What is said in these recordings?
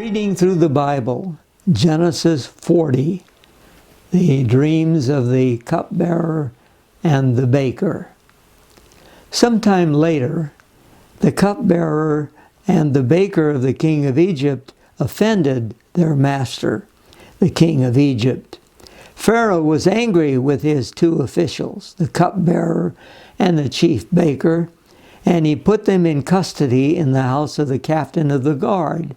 Reading through the Bible, Genesis 40, the dreams of the cupbearer and the baker. Sometime later, the cupbearer and the baker of the king of Egypt offended their master, the king of Egypt. Pharaoh was angry with his two officials, the cupbearer and the chief baker, and he put them in custody in the house of the captain of the guard,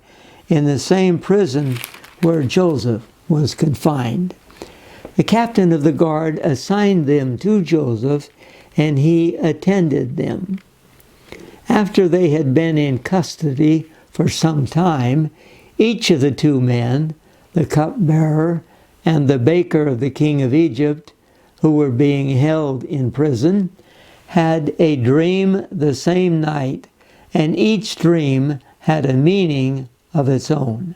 in the same prison where Joseph was confined. The captain of the guard assigned them to Joseph, and he attended them. After they had been in custody for some time, each of the two men, the cupbearer and the baker of the king of Egypt, who were being held in prison, had a dream the same night, and each dream had a meaning of its own.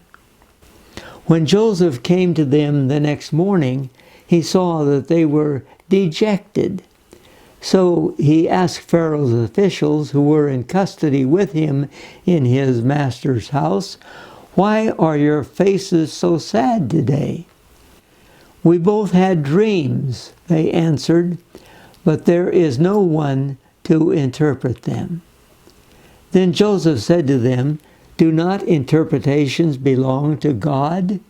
When Joseph came to them the next morning, he saw that they were dejected. So he asked Pharaoh's officials who were in custody with him in his master's house, "Why are your faces so sad today?" "We both had dreams," they answered, "but there is no one to interpret them." Then Joseph said to them, "Do not interpretations belong to God?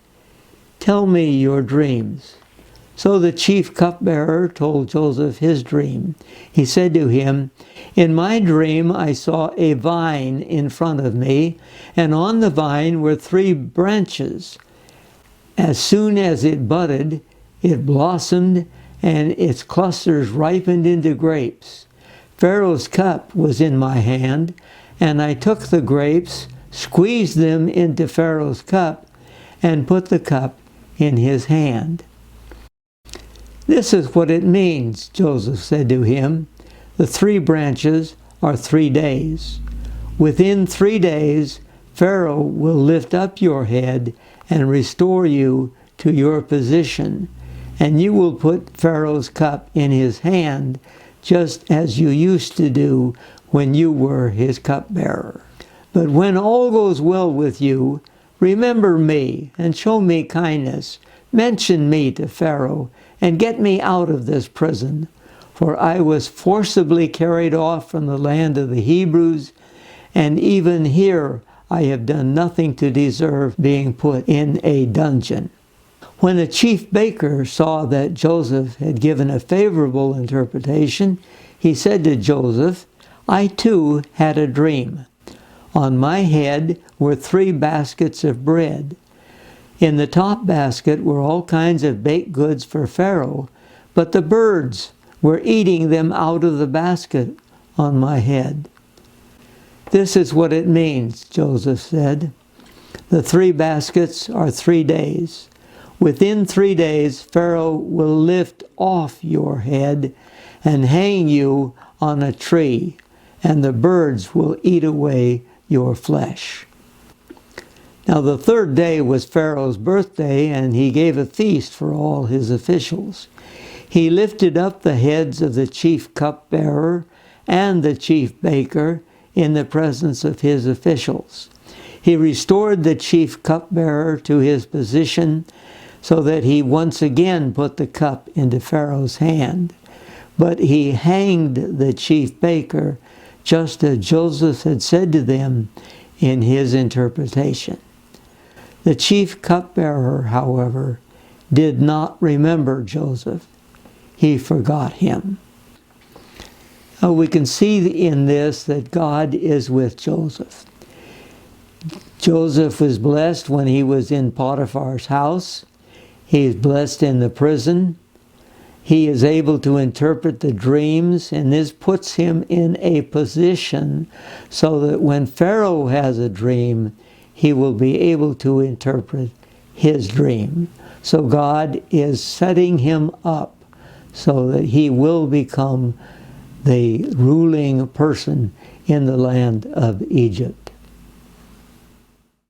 Tell me your dreams." So the chief cupbearer told Joseph his dream. He said to him, "In my dream I saw a vine in front of me, and on the vine were 3 branches. As soon as it budded, it blossomed, and its clusters ripened into grapes. Pharaoh's cup was in my hand, and I took the grapes, squeezed them into Pharaoh's cup, and put the cup in his hand." "This is what it means," Joseph said to him. "The 3 branches are 3 days. Within 3 days, Pharaoh will lift up your head and restore you to your position, and you will put Pharaoh's cup in his hand, just as you used to do when you were his cupbearer. But when all goes well with you, remember me and show me kindness. Mention me to Pharaoh and get me out of this prison, for I was forcibly carried off from the land of the Hebrews, and even here I have done nothing to deserve being put in a dungeon." When the chief baker saw that Joseph had given a favorable interpretation, he said to Joseph, "I too had a dream. On my head were 3 baskets of bread. In the top basket were all kinds of baked goods for Pharaoh, but the birds were eating them out of the basket on my head." "This is what it means," Joseph said. "The 3 baskets are 3 days. Within 3 days, Pharaoh will lift off your head and hang you on a tree, and the birds will eat away your flesh." Now the 3rd day was Pharaoh's birthday, and he gave a feast for all his officials. He lifted up the heads of the chief cupbearer and the chief baker in the presence of his officials. He restored the chief cupbearer to his position, so that he once again put the cup into Pharaoh's hand. But he hanged the chief baker, just as Joseph had said to them in his interpretation. The chief cupbearer, however, did not remember Joseph. He forgot him. We can see in this that God is with Joseph. Joseph was blessed when he was in Potiphar's house. He is blessed in the prison. He is able to interpret the dreams, and this puts him in a position so that when Pharaoh has a dream, he will be able to interpret his dream. So God is setting him up so that he will become the ruling person in the land of Egypt.